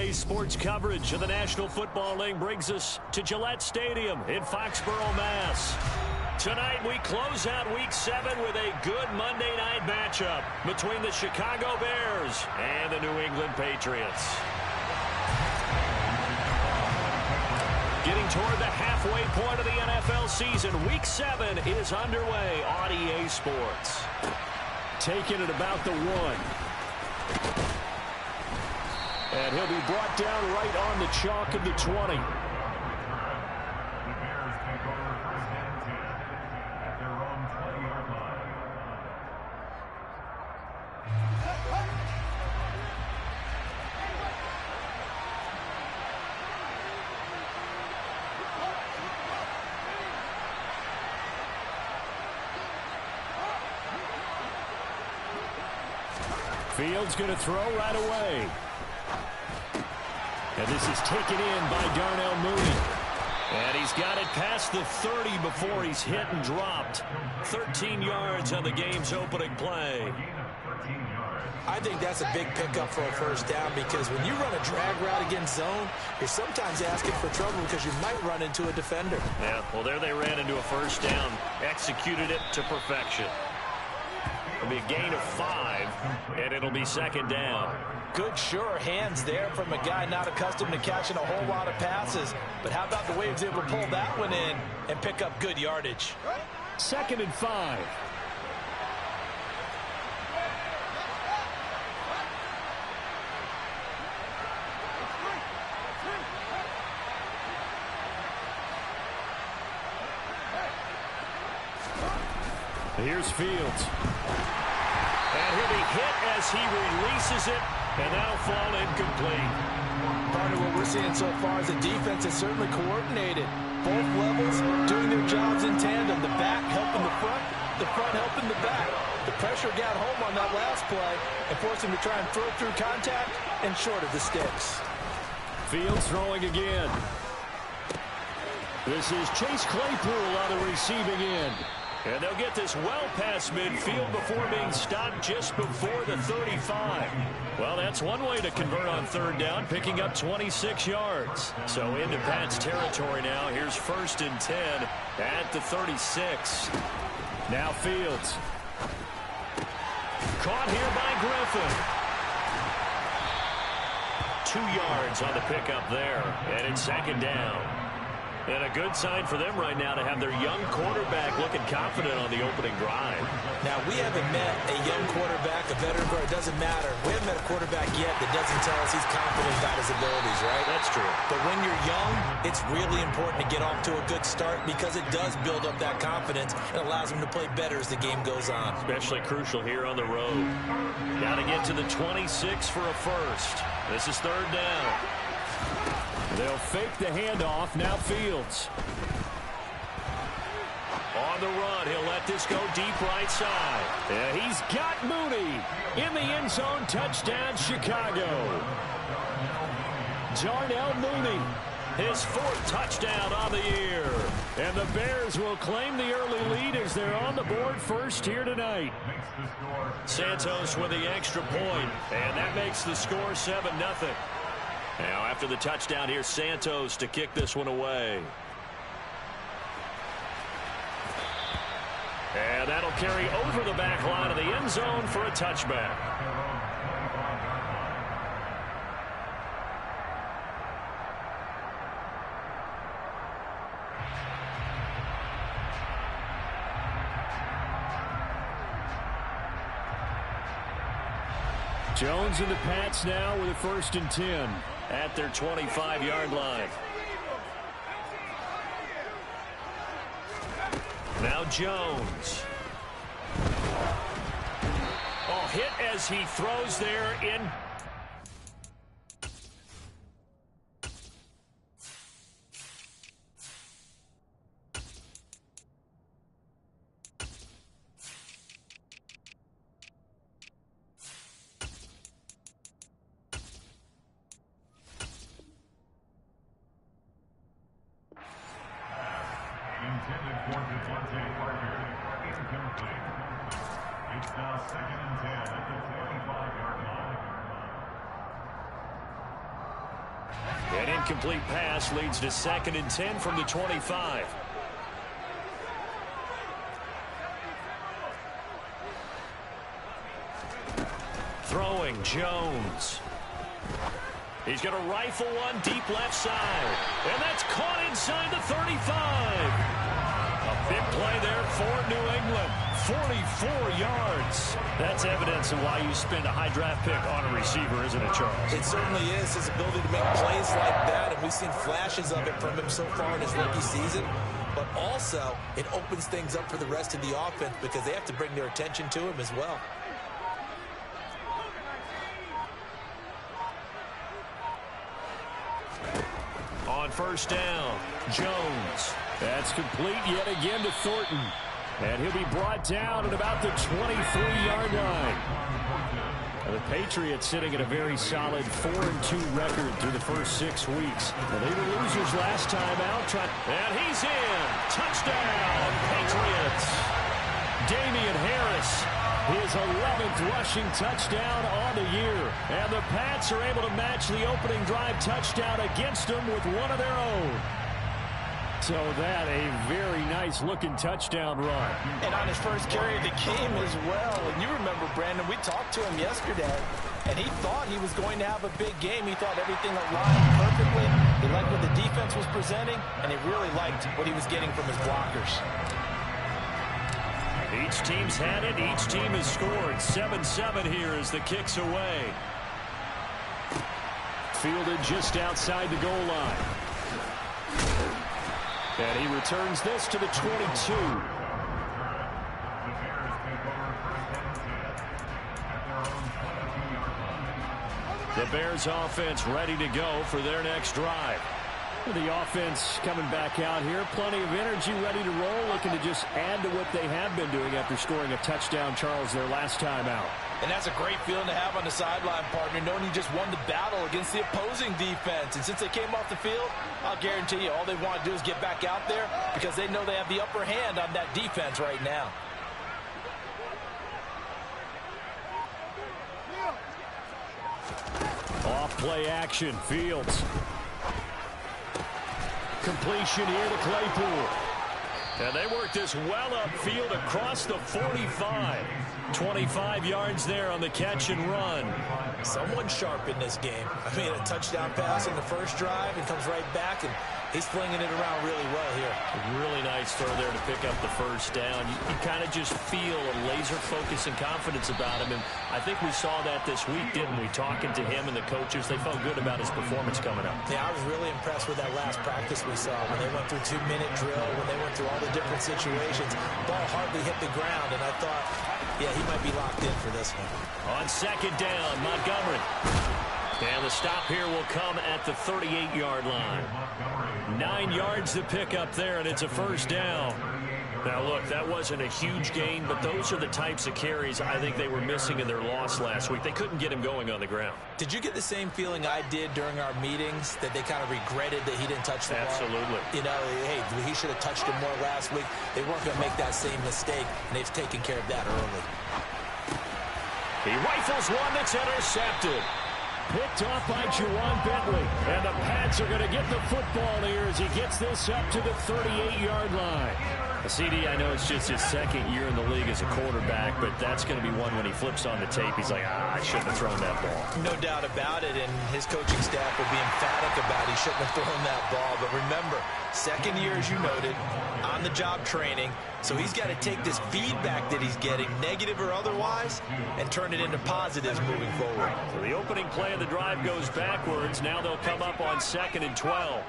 Today's sports coverage of the National Football League brings us to Gillette Stadium in Foxborough, Mass. Tonight we close out Week 7 with a good Monday night matchup between the Chicago Bears and the New England Patriots. Getting toward the halfway point of the NFL season, Week 7 is underway on EA Sports. Taking it about the 1. And he'll be brought down right on the chalk of the 20. Fields going to throw right away. And this is taken in by Darnell Mooney. And he's got it past the 30 before he's hit and dropped. 13 yards on the game's opening play. I think that's a big pickup for a first down, because when you run a drag route against zone, you're sometimes asking for trouble because you might run into a defender. Yeah, well, there they ran into a first down. Executed it to perfection. It'll be a gain of 5, and it'll be second down. Good, sure hands there from a guy not accustomed to catching a whole lot of passes. But how about the way he was able to pull that one in and pick up good yardage? 2nd and 5. Here's Fields. And he'll be hit as he releases it, and that'll fall incomplete. Part of what we're seeing so far is the defense is certainly coordinated. Both levels doing their jobs in tandem. The back helping the front helping the back. The pressure got home on that last play and forced him to try and throw through contact and short of the sticks. Fields throwing again. This is Chase Claypool on the receiving end. And they'll get this well past midfield before being stopped just before the 35. Well, that's one way to convert on third down, picking up 26 yards. So into Pat's territory now. Here's 1st and 10 at the 36. Now Fields. Caught here by Griffin. 2 yards on the pickup there, and it's second down. And a good sign for them right now to have their young quarterback looking confident on the opening drive. Now, we haven't met a young quarterback, a veteran, or it doesn't matter. We haven't met a quarterback yet that doesn't tell us he's confident about his abilities, right? That's true. But when you're young, it's really important to get off to a good start, because it does build up that confidence and allows him to play better as the game goes on. Especially crucial here on the road. Got to get to the 26 for a first. This is third down. They'll fake the handoff. Now Fields. On the run, he'll let this go deep right side. And he's got Mooney in the end zone. Touchdown, Chicago. Darnell Mooney, his 4th touchdown on the year. And the Bears will claim the early lead as they're on the board first here tonight. Santos with the extra point, and that makes the score 7-0. Now, after the touchdown, here's Santos to kick this one away. And that'll carry over the back line of the end zone for a touchback. Jones and the Pats now with a 1st and 10 at their 25-yard line. Now Jones. Oh, hit as he throws there in. Intended for Devontae Parker. Incomplete. It's now 2nd and 10 at the 25-yard line. An incomplete pass leads to 2nd and 10 from the 25. Throwing Jones. He's going to rifle one deep left side. And that's caught inside the 35. A big play there for New England. 44 yards. That's evidence of why you spend a high draft pick on a receiver, isn't it, Charles? It certainly is. His ability to make plays like that, and we've seen flashes of it from him so far in his rookie season. But also, it opens things up for the rest of the offense because they have to bring their attention to him as well. On 1st down, Jones. That's complete yet again to Thornton. And he'll be brought down at about the 23-yard line. And the Patriots sitting at a very solid 4-2 record through the first 6 weeks. Well, they were losers last time out. And he's in. Touchdown, Patriots. Damian Harris, his 11th rushing touchdown on the year. And the Pats are able to match the opening drive touchdown against them with one of their own. So that a very nice-looking touchdown run. And on his first carry of the game as well. And you remember, Brandon, we talked to him yesterday, and he thought he was going to have a big game. He thought everything aligned perfectly. He liked what the defense was presenting, and he really liked what he was getting from his blockers. Each team's had it. Each team has scored. 7-7 here as the kick's away. Fielded just outside the goal line. And he returns this to the 22. The Bears offense ready to go for their next drive. The offense coming back out here. Plenty of energy, ready to roll, looking to just add to what they have been doing after scoring a touchdown, Charles, their last time out. And that's a great feeling to have on the sideline, partner, knowing you just won the battle against the opposing defense. And since they came off the field, I'll guarantee you all they want to do is get back out there because they know they have the upper hand on that defense right now. Off play action, Fields. Completion here to Claypool. And they work this well upfield across the 45. 25 yards there on the catch and run. Someone sharp in this game. I mean, a touchdown pass in the first drive and comes right back, and he's flinging it around really well here. A really nice throw there to pick up the first down. You kind of just feel a laser focus and confidence about him, and I think we saw that this week, didn't we? Talking to him and the coaches, they felt good about his performance coming up. Yeah, I was really impressed with that last practice we saw when they went through 2-minute drill, when they went through all the different situations. Ball hardly hit the ground, and I thought, yeah, he might be locked in for this one. On 2nd down, Montgomery. And the stop here will come at the 38-yard line. 9 yards to pick up there, and it's a first down. Now, look, that wasn't a huge gain, but those are the types of carries I think they were missing in their loss last week. They couldn't get him going on the ground. Did you get the same feeling I did during our meetings, that they kind of regretted that he didn't touch the ball? Absolutely. You know, hey, he should have touched him more last week. They weren't going to make that same mistake, and they've taken care of that early. He rifles one that's intercepted. Picked off by Juwan Bentley. And the Pats are going to get the football here as he gets this up to the 38-yard line. CD, I know it's just his 2nd year in the league as a quarterback, but that's going to be one when he flips on the tape. He's like, I shouldn't have thrown that ball. No doubt about it, and his coaching staff will be emphatic about he shouldn't have thrown that ball. But remember, 2nd year, as you noted, on-the-job training, so he's got to take this feedback that he's getting, negative or otherwise, and turn it into positives moving forward. So the opening play of the drive goes backwards. Now they'll come up on 2nd and 12.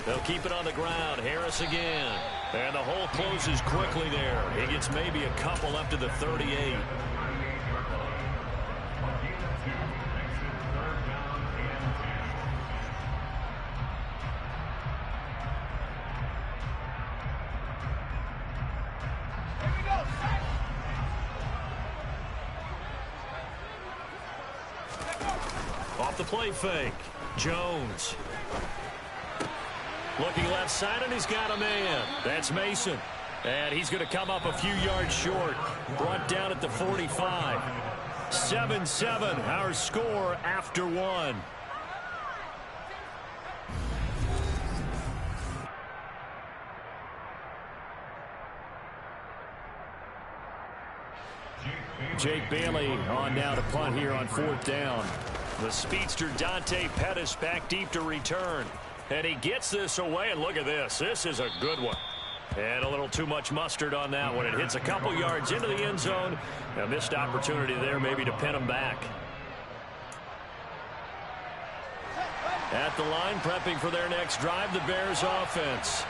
They'll keep it on the ground. Harris again. And the hole closes quickly there. He gets maybe a couple up to the 38. Off the play fake. Jones. Looking left side, and he's got a man. That's Mason. And he's going to come up a few yards short. Brought down at the 45. 7-7, our score after one. Jake Bailey on now to punt here on 4th down. The speedster Dante Pettis back deep to return. And he gets this away, and look at this. This is a good one. And a little too much mustard on that one. It hits a couple yards into the end zone. A missed opportunity there maybe to pin him back. At the line, prepping for their next drive, the Bears offense.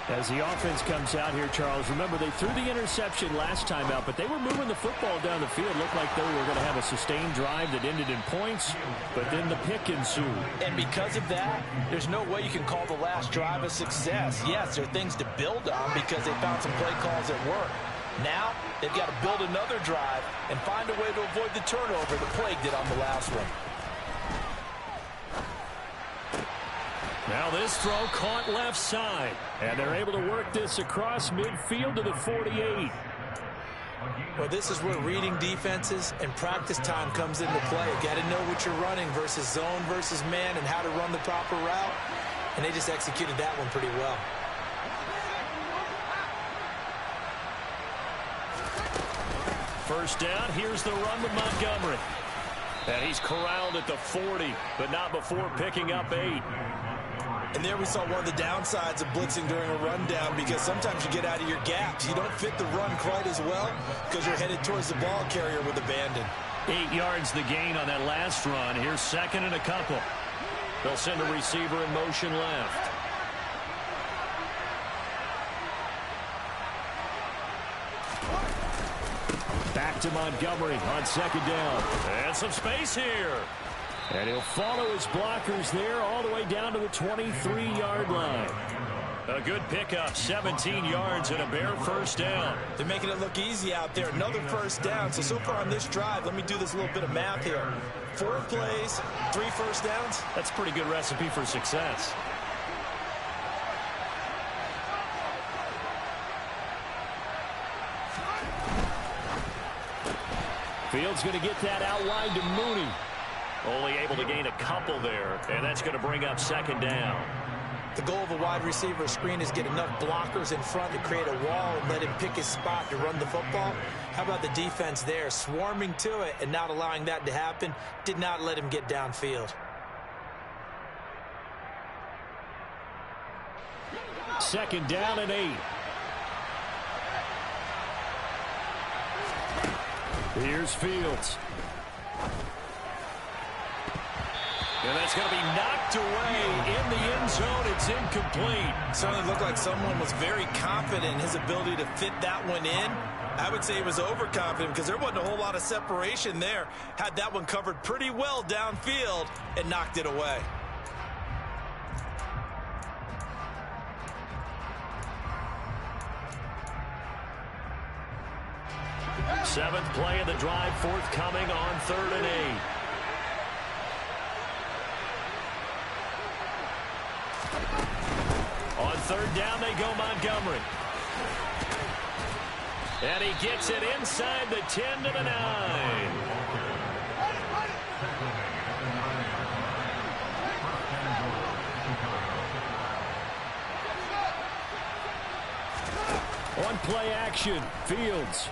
As the offense comes out here, Charles, remember they threw the interception last time out, but they were moving the football down the field. Looked like they were going to have a sustained drive that ended in points, but then the pick ensued. And because of that, there's no way you can call the last drive a success. Yes, there are things to build on because they found some play calls that work. Now, they've got to build another drive and find a way to avoid the turnover that plagued it on the last one. Now this throw caught left side. And they're able to work this across midfield to the 48. Well, this is where reading defenses and practice time comes into play. You got to know what you're running versus zone versus man and how to run the proper route. And they just executed that one pretty well. First down, here's the run to Montgomery. And he's corralled at the 40, but not before picking up 8. And there we saw one of the downsides of blitzing during a rundown because sometimes you get out of your gaps. You don't fit the run quite as well because you're headed towards the ball carrier with abandon. 8 yards the gain on that last run. Here's 2nd and a couple. They'll send a receiver in motion left. Back to Montgomery on 2nd down. And some space here. And he'll follow his blockers there all the way down to the 23-yard line. A good pickup, 17 yards and a Bear first down. They're making it look easy out there. Another first down. So far on this drive, let me do this little bit of math here. 4 plays, 3 first downs. That's a pretty good recipe for success. Fields going to get that out wide to Mooney. Only able to gain a couple there, and that's going to bring up 2nd down. The goal of a wide receiver screen is get enough blockers in front to create a wall and let him pick his spot to run the football. How about the defense there, swarming to it and not allowing that to happen? Did not let him get downfield. 2nd down and 8. Here's Fields. And that's going to be knocked away in the end zone. It's incomplete. Certainly looked like someone was very confident in his ability to fit that one in. I would say he was overconfident because there wasn't a whole lot of separation there. Had that one covered pretty well downfield and knocked it away. Seventh play of the drive forthcoming on 3rd and 8. On 3rd down, they go Montgomery. And he gets it inside the 10 to the 9. On play action, Fields.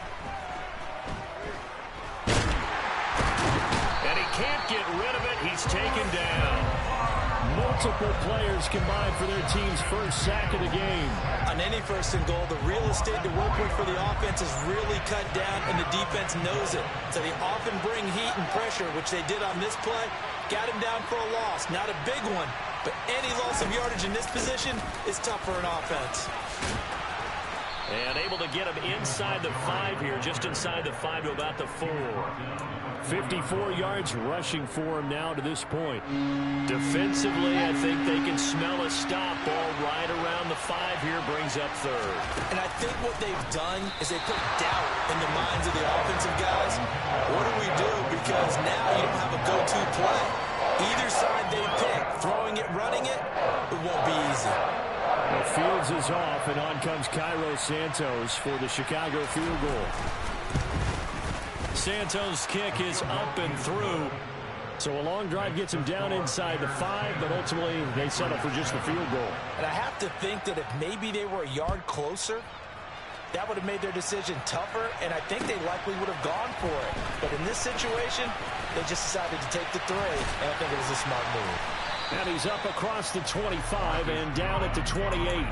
And he can't get rid of it. He's taken down. Multiple players combined for their team's first sack of the game. On any 1st and goal, the real estate to work with for the offense is really cut down, and the defense knows it. So they often bring heat and pressure, which they did on this play. Got him down for a loss. Not a big one, but any loss of yardage in this position is tough for an offense. And able to get him inside the 5 here, just inside the 5 to about the 4. 54 yards rushing for him now to this point. Defensively, I think they can smell a stop. Ball right around the 5 here, brings up 3rd. And I think what they've done is they put doubt in the minds of the offensive guys. What do we do? Because now you don't have a go-to play. Either side they pick, throwing it, running it, it won't be easy. Well, Fields is off, and on comes Cairo Santos for the Chicago field goal. Santos' kick is up and through. So a long drive gets him down inside the 5, but ultimately they settle for just the field goal. And I have to think that if maybe they were a yard closer, that would have made their decision tougher, and I think they likely would have gone for it. But in this situation, they just decided to take the 3, and I think it was a smart move. And he's up across the 25 and down at the 28.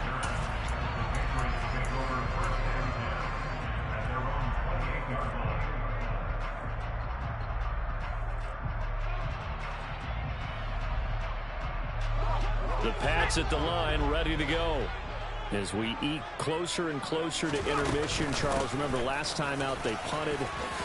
The Pats at the line, ready to go. As we eke closer and closer to intermission, Charles, remember last time out they punted.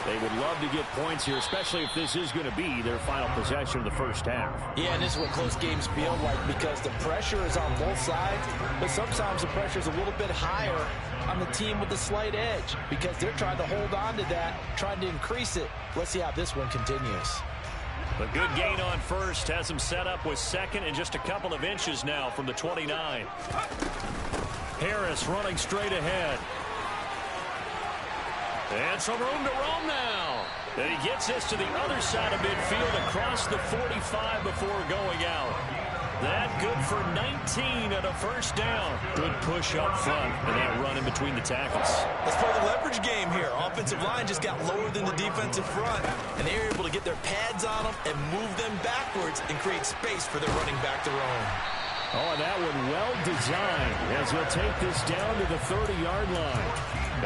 They would love to get points here, especially if this is going to be their final possession of the first half. Yeah, and this is what close games feel like because the pressure is on both sides, but sometimes the pressure is a little bit higher on the team with the slight edge because they're trying to hold on to that, trying to increase it. Let's see how this one continues. A good gain on first has him set up with second and just a couple of inches now from the 29. Harris running straight ahead. And some room to roam now. And he gets this to the other side of midfield across the 45 before going out. That good for 19 and a first down. Good push up front and that run in between the tackles. Let's play the leverage game here. Offensive line just got lower than the defensive front, and they were able to get their pads on them and move them backwards and create space for their running back to roam. Oh, and that one well designed as he'll take this down to the 30-yard line.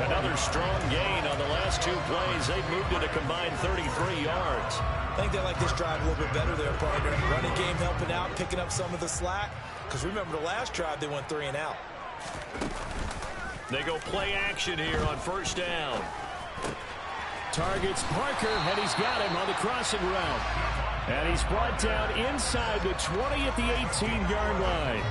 Another strong gain on the last 2 plays. They've moved it a combined 33 yards. I think they like this drive a little bit better there, partner. Running game helping out, picking up some of the slack. Because remember the last drive, they went 3 and out. They go play action here on first down. Targets Parker, and he's got him on the crossing route. And he's brought down inside the 20 at the 18-yard line.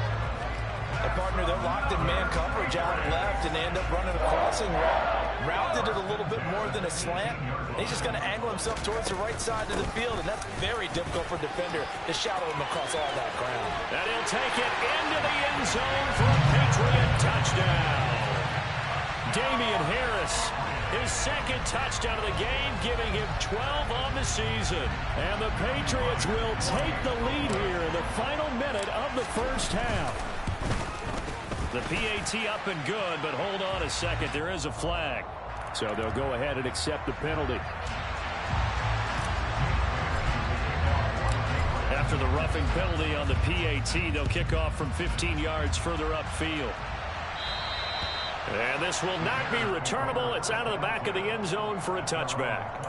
A partner, they're locked in man coverage out left, and they end up running a crossing route. Rounded it a little bit more than a slant. He's just going to angle himself towards the right side of the field, and that's very difficult for a defender to shadow him across all that ground. And he'll take it into the end zone for a Patriot touchdown. Damian Harris, his second touchdown of the game, giving him 12 on the season. And the Patriots will take the lead here in the final minute of the first half. The PAT up and good, but hold on a second. There is a flag. So they'll go ahead and accept the penalty. After the roughing penalty on the PAT, they'll kick off from 15 yards further upfield. And this will not be returnable. It's out of the back of the end zone for a touchback.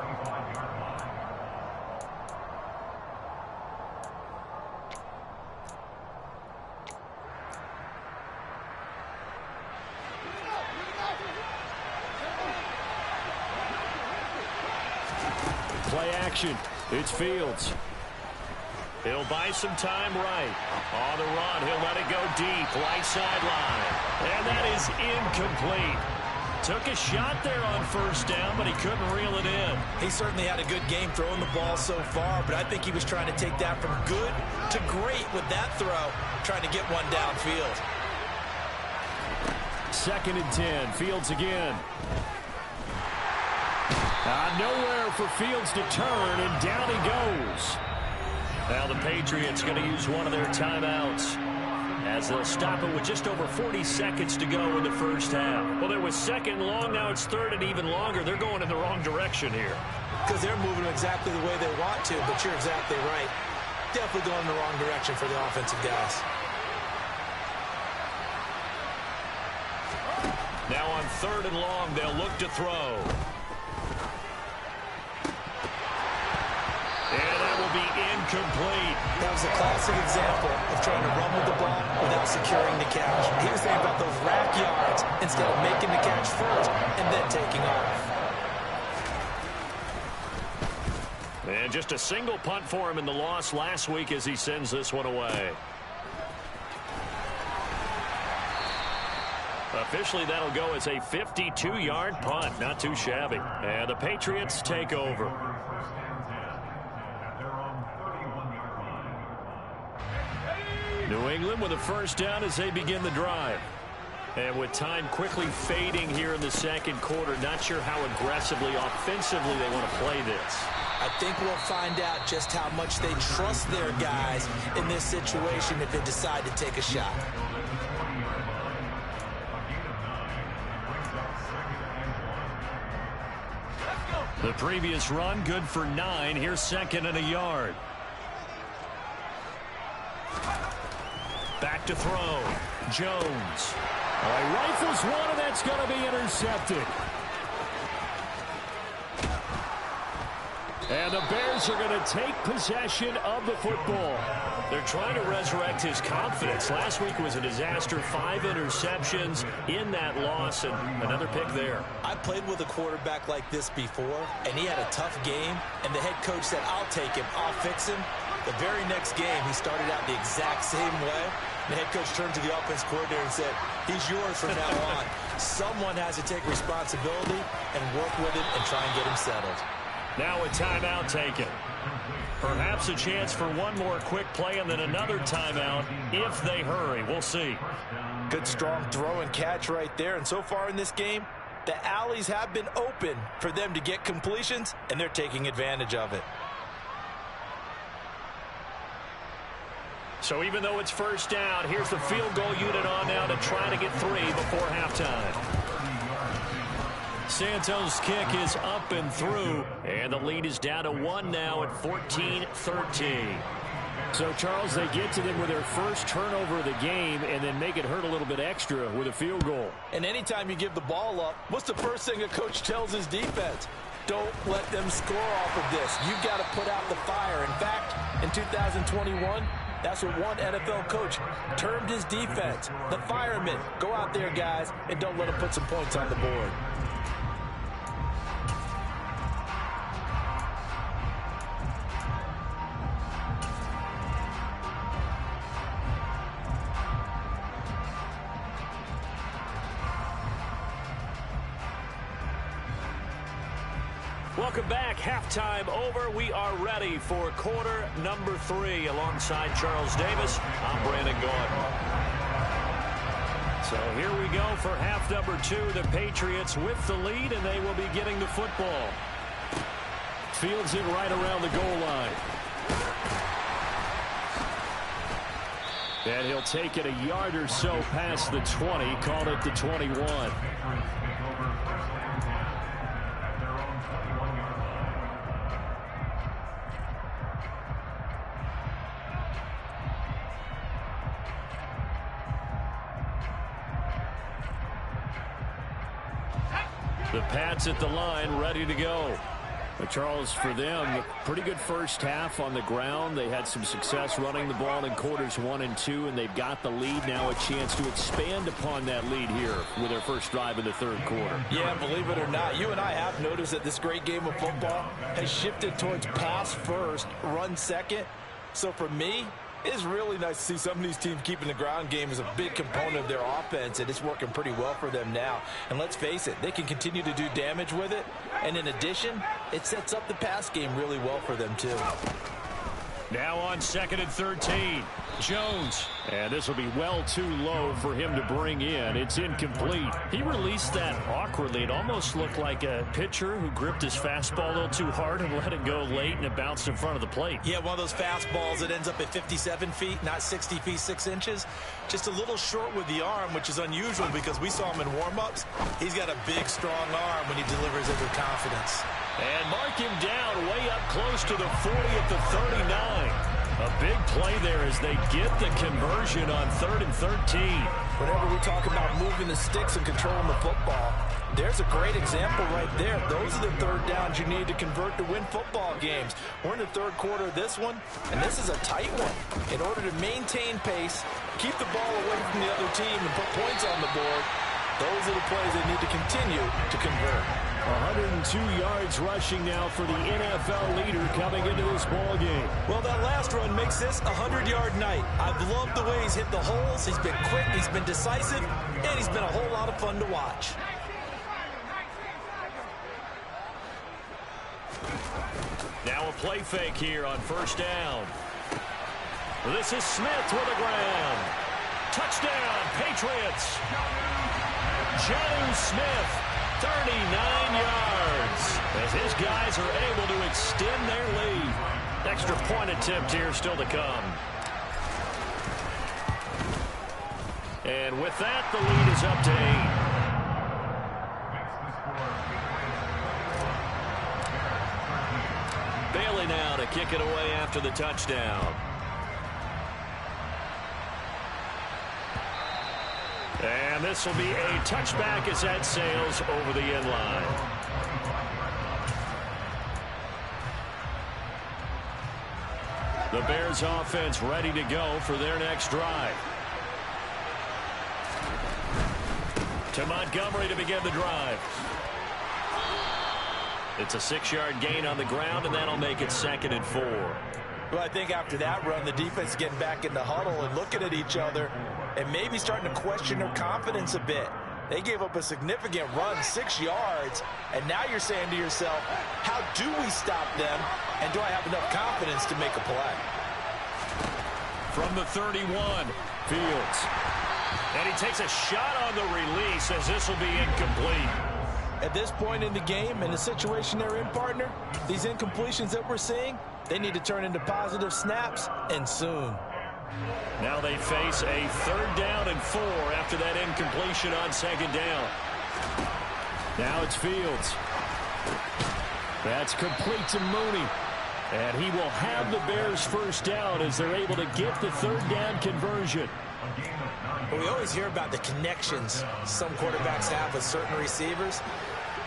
Play action. It's Fields. He'll buy some time right. On the run, he'll let it go deep. Right sideline. And that is incomplete. Took a shot there on first down, but he couldn't reel it in. He certainly had a good game throwing the ball so far, but I think he was trying to take that from good to great with that throw, trying to get one downfield. 2nd and 10. Fields again. Nowhere for Fields to turn, and down he goes. Now the Patriots going to use one of their timeouts as they'll stop it with just over 40 seconds to go in the first half. Well, there was 2nd and long. Now it's 3rd and even longer. They're going in the wrong direction here. Because they're moving exactly the way they want to, but you're exactly right. Definitely going in the wrong direction for the offensive guys. Now on 3rd and long, they'll look to throw. And that will be incomplete. That was a classic example of trying to run with the ball without securing the catch. He was thinking about those rack yards instead of making the catch first and then taking off. And just a single punt for him in the loss last week as he sends this one away. Officially, that'll go as a 52-yard punt. Not too shabby. And the Patriots take over. New England with a first down as they begin the drive. And with time quickly fading here in the second quarter, not sure how aggressively, offensively they want to play this. I think we'll find out just how much they trust their guys in this situation if they decide to take a shot. The previous run, good for 9. Here's 2nd and a yard. Back to throw. Jones. All right, rifles one, and that's going to be intercepted. And the Bears are going to take possession of the football. They're trying to resurrect his confidence. Last week was a disaster. 5 interceptions in that loss, and another pick there. I played with a quarterback like this before, and he had a tough game, and the head coach said, I'll take him, I'll fix him. The very next game, he started out the exact same way. The head coach turned to the offense coordinator and said, he's yours from now on. Someone has to take responsibility and work with it and try and get him settled. Now a timeout taken. Perhaps a chance for one more quick play and then another timeout if they hurry. We'll see. Good strong throw and catch right there. And so far in this game, the alleys have been open for them to get completions, and they're taking advantage of it. So even though it's first down, here's the field goal unit on now to try to get 3 before halftime. Santos' kick is up and through, and the lead is down to 1 now at 14-13. So, Charles, they get to them with their first turnover of the game and then make it hurt a little bit extra with a field goal. And anytime you give the ball up, what's the first thing a coach tells his defense? Don't let them score off of this. You've got to put out the fire. In fact, in 2021, that's what one NFL coach termed his defense. The firemen. Go out there, guys, and don't let them put some points on the board. Welcome back. Halftime over. We are ready for quarter number 3. Alongside Charles Davis, I'm Brandon Gaudin. So here we go for half number 2. The Patriots with the lead, and they will be getting the football. Fields it right around the goal line. And he'll take it a yard or so past the 20. Called it the 21. The Pats at the line, ready to go. But Charles, for them, pretty good first half on the ground. They had some success running the ball in quarters 1 and 2, and they've got the lead. Now a chance to expand upon that lead here with their first drive in the third quarter. Yeah, believe it or not, you and I have noticed that this great game of football has shifted towards pass first, run second. So for me, it's really nice to see some of these teams keeping the ground game as a big component of their offense, and it's working pretty well for them now. And let's face it, they can continue to do damage with it. And in addition, it sets up the pass game really well for them, too. Now on 2nd and 13. Jones. And this will be well too low for him to bring in. It's incomplete. He released that awkwardly. It almost looked like a pitcher who gripped his fastball a little too hard and let it go late, and it bounced in front of the plate. Yeah, one of those fastballs that ends up at 57 feet, not 60 feet 6 inches. Just a little short with the arm, which is unusual because we saw him in warm-ups. He's got a big, strong arm when he delivers it with confidence. And mark him down way up close to the 40 at the 39. A big play there as they get the conversion on 3rd and 13. Whenever we talk about moving the sticks and controlling the football, there's a great example right there. Those are the third downs you need to convert to win football games. We're in the third quarter of this one, and this is a tight one. In order to maintain pace, keep the ball away from the other team, and put points on the board, those are the plays they need to continue to convert. 102 yards rushing now for the NFL leader coming into this ball game. Well, that last run makes this a 100-yard night. I've loved the way he's hit the holes. He's been quick, he's been decisive, and he's been a whole lot of fun to watch. Now a play fake here on first down. This is Smith with the ground. Touchdown, Patriots. Jonnu Smith. 39 yards as his guys are able to extend their lead. Extra point attempt here still to come. And with that, the lead is up to 8. take it away after the touchdown. And this will be a touchback as that sails over the end line. The Bears offense ready to go for their next drive. To Montgomery to begin the drive. It's a 6-yard gain on the ground, and that'll make it 2nd and 4. Well, I think after that run, the defense is getting back in the huddle and looking at each other and maybe starting to question their confidence a bit. They gave up a significant run, 6 yards, and now you're saying to yourself, how do we stop them, and do I have enough confidence to make a play? From the 31, Fields. And he takes a shot on the release as this will be incomplete. At this point in the game, in the situation they're in, partner, these incompletions that we're seeing, they need to turn into positive snaps, and soon. Now they face a 3rd down and 4 after that incompletion on 2nd down. Now it's Fields. That's complete to Mooney. And he will have the Bears' 1st down as they're able to get the 3rd down conversion. Well, we always hear about the connections some quarterbacks have with certain receivers.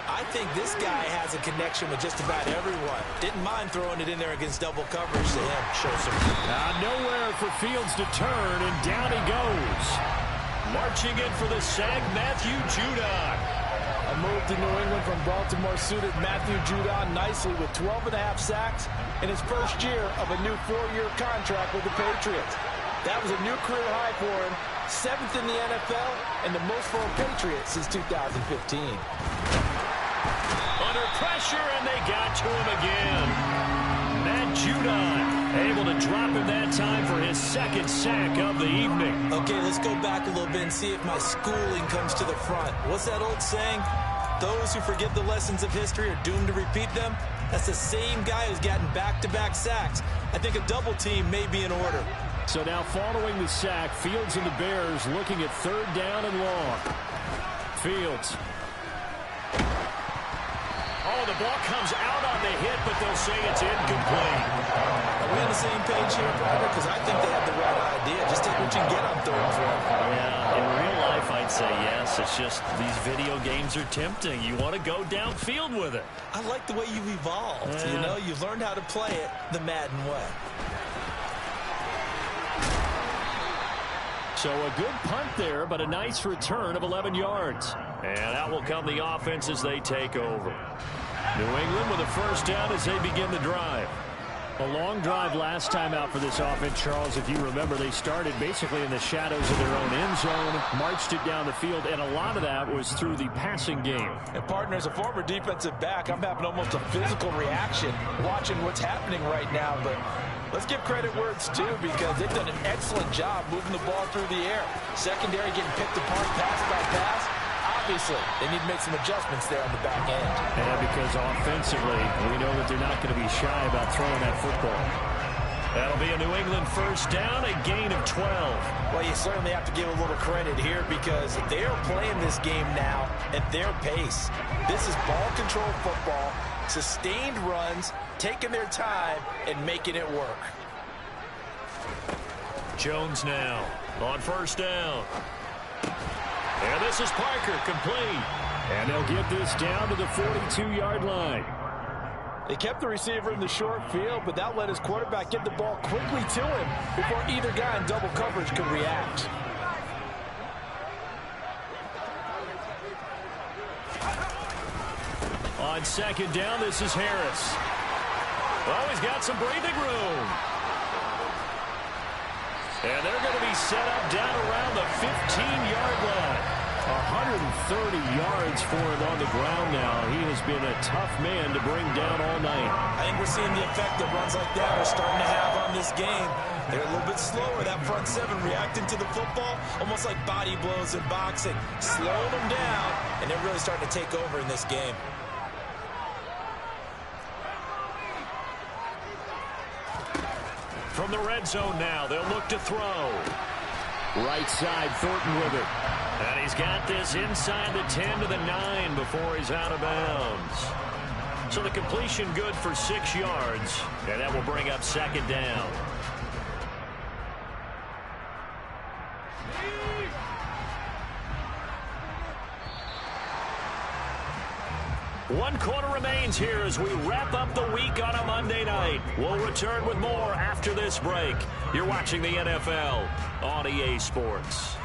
I think this guy has a connection with just about everyone. Didn't mind throwing it in there against double coverage to him. Shows some. Nowhere for Fields to turn, and down he goes. Marching in for the sack, Matthew Judon. A move to New England from Baltimore suited Matthew Judon nicely with 12.5 sacks in his first year of a new 4-year contract with the Patriots. That was a new career high for him, 7th in the NFL, and the most for a Patriot since 2015. Under pressure, and they got to him again. Matt Judon able to drop him that time for his 2nd sack of the evening. Okay, let's go back a little bit and see if my schooling comes to the front. What's that old saying? Those who forget the lessons of history are doomed to repeat them. That's the same guy who's gotten back-to-back sacks. I think a double team may be in order. So now following the sack, Fields and the Bears looking at 3rd down and long. Fields. Oh, the ball comes out on the hit, but they'll say it's incomplete. Are we on the same page here, partner? Because I think they have the right idea. Just take what you can get on 3rd and 4. Yeah, in real life, I'd say yes. It's just these video games are tempting. You want to go downfield with it. I like the way you've evolved. Yeah. You know, you've learned how to play it the Madden way. So a good punt there, but a nice return of 11 yards. And out will come the offense as they take over. New England with a 1st down as they begin the drive. A long drive last time out for this offense, Charles. If you remember, they started basically in the shadows of their own end zone, marched it down the field, and a lot of that was through the passing game. And, partner, as a former defensive back, I'm having almost a physical reaction watching what's happening right now. But let's give credit where it's due, because they've done an excellent job moving the ball through the air. Secondary getting picked apart pass by pass. Obviously, they need to make some adjustments there on the back end. And because offensively, we know that they're not going to be shy about throwing that football. That'll be a New England 1st down, a gain of 12. Well, you certainly have to give a little credit here, because they're playing this game now at their pace. This is ball control football, sustained runs, taking their time, and making it work. Jones now on 1st down. And this is Parker, complete. And they'll get this down to the 42-yard line. They kept the receiver in the short field, but that let his quarterback get the ball quickly to him before either guy in double coverage could react. On 2nd down, this is Harris. Oh, he's got some breathing room. And they're going to be set up down around the 15-yard line. 130 yards for him on the ground now. He has been a tough man to bring down all night. I think we're seeing the effect that runs like that are starting to have on this game. They're a little bit slower, that front 7 reacting to the football, almost like body blows in boxing. Slowing them down, and they're really starting to take over in this game. From the red zone now, they'll look to throw. Right side, Thornton with it. And he's got this inside the 10 to the 9 before he's out of bounds. So the completion good for 6 yards, and that will bring up second down. One quarter remains here as we wrap up the week on a Monday night. We'll return with more after this break. You're watching the NFL on EA Sports.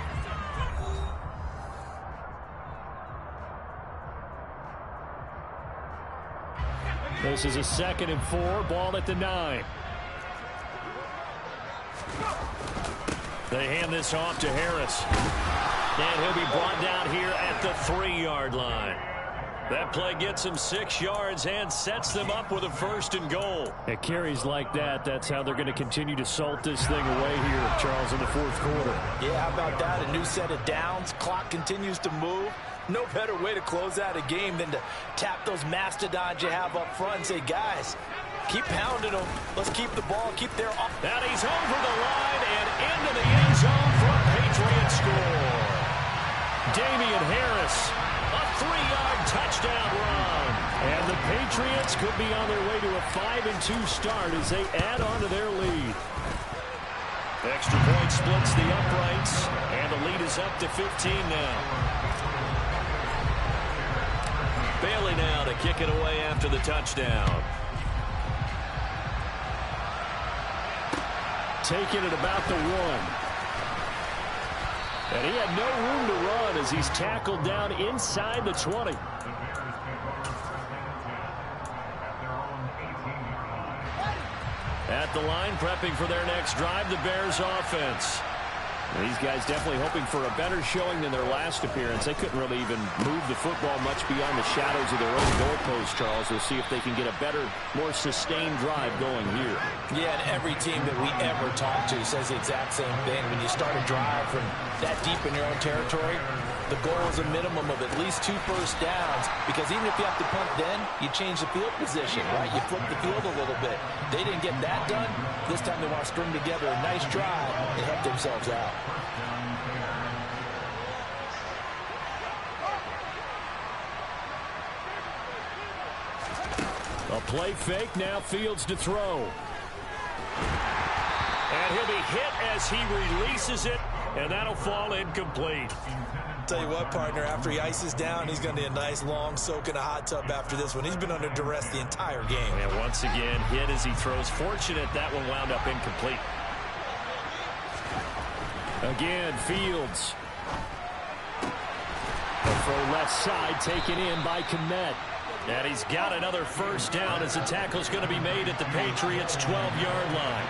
This is a 2nd and 4, ball at the 9. They hand this off to Harris. And he'll be brought down here at the 3-yard line. That play gets him 6 yards and sets them up with a 1st and goal. At carries like that, that's how they're going to continue to salt this thing away here, Charles, in the 4th quarter. Yeah, how about that? A new set of downs. Clock continues to move. No better way to close out a game than to tap those mastodons you have up front and say, guys, keep pounding them. Let's keep the ball, keep their... And he's over the line and into the end zone for a Patriot score. Damian Harris, a 3-yard touchdown run. And the Patriots could be on their way to a 5-2 start as they add on to their lead. Extra point splits the uprights, and the lead is up to 15 now. Bailey now to kick it away after the touchdown. Taking it about the 1. And he had no room to run as he's tackled down inside the 20. At the line, prepping for their next drive, the Bears offense. These guys definitely hoping for a better showing than their last appearance. They couldn't really even move the football much beyond the shadows of their own goalpost, Charles. We'll see if they can get a better, more sustained drive going here. Yeah, and every team that we ever talk to says the exact same thing. When you start a drive from that deep in your own territory, the goal is a minimum of at least 2 first downs, because even if you have to punt then, you change the field position, right? You flip the field a little bit. They didn't get that done. This time they want to string together a nice drive and help themselves out. A play fake, now Fields to throw. And he'll be hit as he releases it, and that'll fall incomplete. Tell you what, partner, after he ices down, he's going to need a nice long soak in a hot tub after this one. He's been under duress the entire game. And once again, hit as he throws. Fortunate that one wound up incomplete. Again, Fields. The throw left side taken in by Kmet. And he's got another first down as the tackle's going to be made at the Patriots' 12-yard line.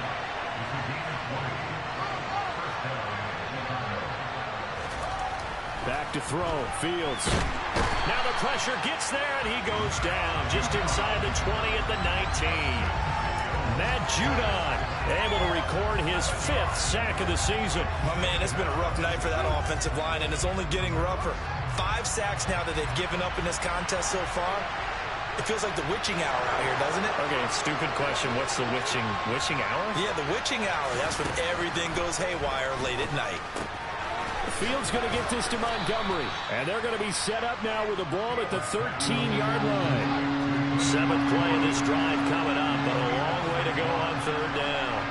Back to throw, Fields. Now the pressure gets there, and he goes down just inside the 20 at the 19. Matt Judon able to record his 5th sack of the season. My man, it's been a rough night for that offensive line, and it's only getting rougher. 5 sacks now that they've given up in this contest so far. It feels like the witching hour out here, doesn't it? Okay, stupid question. What's the witching hour? Yeah, the witching hour. That's when everything goes haywire late at night. Fields going to get this to Montgomery. And they're going to be set up now with the ball at the 13-yard line. 7th play of this drive coming up, but a long way to go on 3rd down.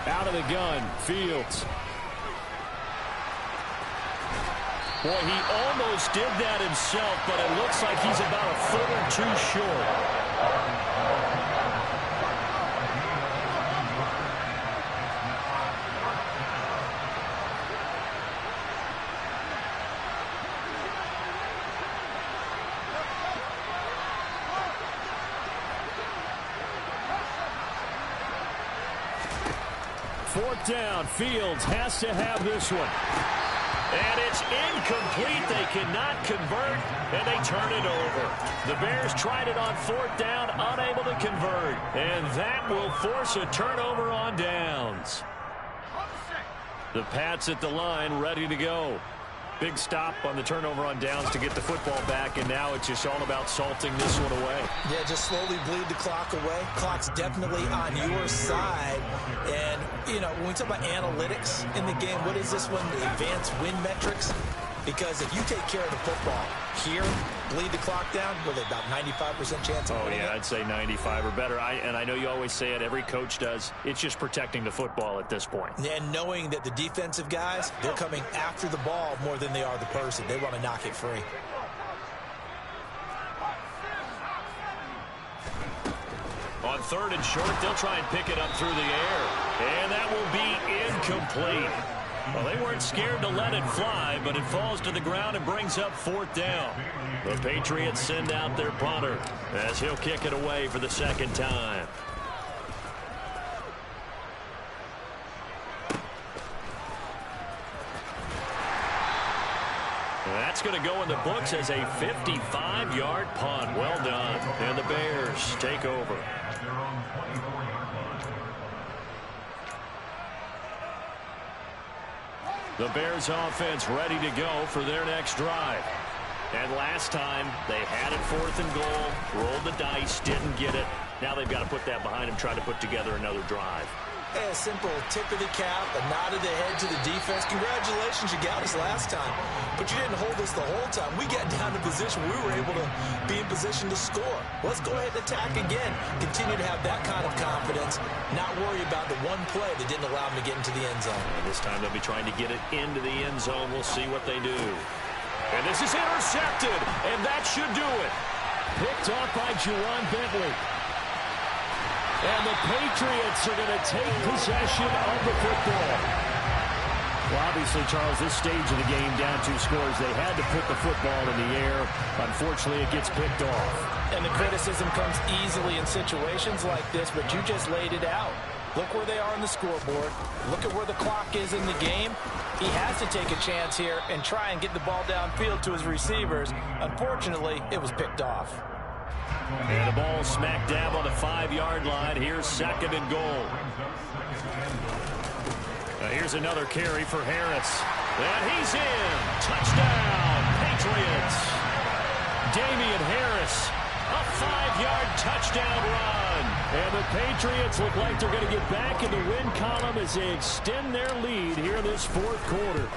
Out of the gun, Fields. Boy, he almost did that himself, but it looks like he's about a foot or 2 short. Fourth down, Fields has to have this one. And it's incomplete. They cannot convert, and they turn it over. The Bears tried it on 4th down, unable to convert. And that will force a turnover on downs. The Pats at the line, ready to go. Big stop on the turnover on downs to get the football back, and now it's just all about salting this one away. Yeah, just slowly bleed the clock away. Clock's definitely on your side. And, you know, when we talk about analytics in the game, what is this one? The advanced win metrics? Because if you take care of the football here, bleed the clock down, with about 95% chance of winning it. I'd say 95 or better. And I know you always say it, every coach does. It's just protecting the football at this point. And knowing that the defensive guys, they're coming after the ball more than they are the person. They want to knock it free. On 3rd and short, they'll try and pick it up through the air. And that will be incomplete. Well, they weren't scared to let it fly, but it falls to the ground and brings up 4th down. The Patriots send out their punter as he'll kick it away for the 2nd time. That's going to go in the books as a 55-yard punt. Well done. And the Bears take over. The Bears offense ready to go for their next drive. And last time, they had it 4th and goal, rolled the dice, didn't get it. Now they've got to put that behind them, try to put together another drive. A simple tip of the cap, a nod of the head to the defense. Congratulations, you got us last time. But you didn't hold us the whole time. We got down to position. We were able to be in position to score. Let's go ahead and attack again. Continue to have that kind of confidence. Not worry about the one play that didn't allow them to get into the end zone. And this time they'll be trying to get it into the end zone. We'll see what they do. And this is intercepted. And that should do it. Picked off by Juwan Bentley. And the Patriots are going to take possession of the football. Well, obviously, Charles, this stage of the game, down 2 scores, they had to put the football in the air. Unfortunately, it gets picked off. And the criticism comes easily in situations like this, but you just laid it out. Look where they are on the scoreboard. Look at where the clock is in the game. He has to take a chance here and try and get the ball downfield to his receivers. Unfortunately, it was picked off. And the ball smack dab on the 5-yard line. Here's 2nd and goal. Here's another carry for Harris. And he's in. Touchdown, Patriots. Damian Harris, a 5-yard touchdown run. And the Patriots look like they're going to get back in the win column as they extend their lead here in this 4th quarter.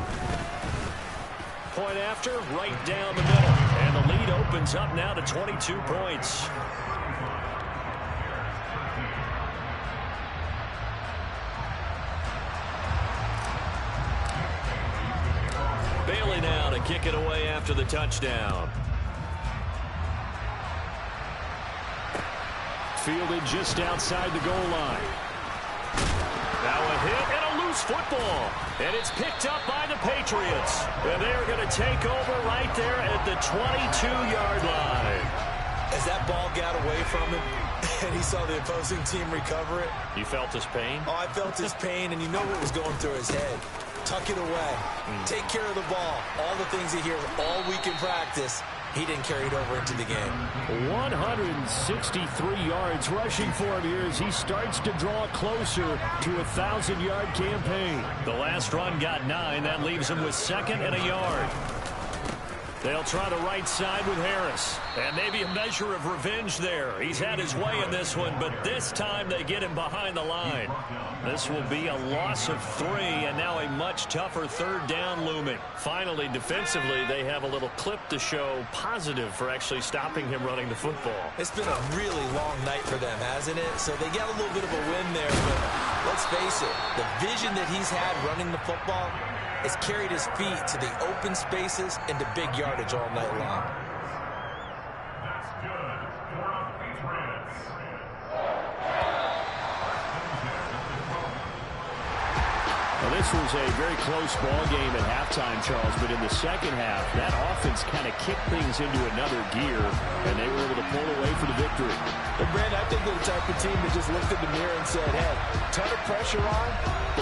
Point after, right down the middle. And the lead opens up now to 22 points. Bailey now to kick it away after the touchdown. Fielded just outside the goal line. Now a hit and a loose football. And it's picked up by the Patriots. And they're going to take over right there at the 22-yard line. As that ball got away from him and he saw the opposing team recover it. You felt his pain? Oh, I felt his pain, and you know what was going through his head. Tuck it away. Take care of the ball. All the things he hears all week in practice. He didn't carry it over into the game. 163 yards rushing for him here as he starts to draw closer to a 1,000-yard campaign. The last run got 9. That leaves him with 2nd and a yard. They'll try the right side with Harris. And maybe a measure of revenge there. He's had his way in this one, but this time they get him behind the line. This will be a loss of 3, and now a much tougher 3rd down looming. Finally, defensively, they have a little clip to show positive for actually stopping him running the football. It's been a really long night for them, hasn't it? So they got a little bit of a win there, but let's face it, the vision that he's had running the football has carried his feet to the open spaces and to big yardage all night long. That's good for the Patriots. Well, this was a very close ball game at halftime, Charles, but in the second half, that offense kind of kicked things into another gear, and they were able to pull away for the victory. But, Brandon, I think they're the type of team that just looked in the mirror and said, hey, ton of pressure on,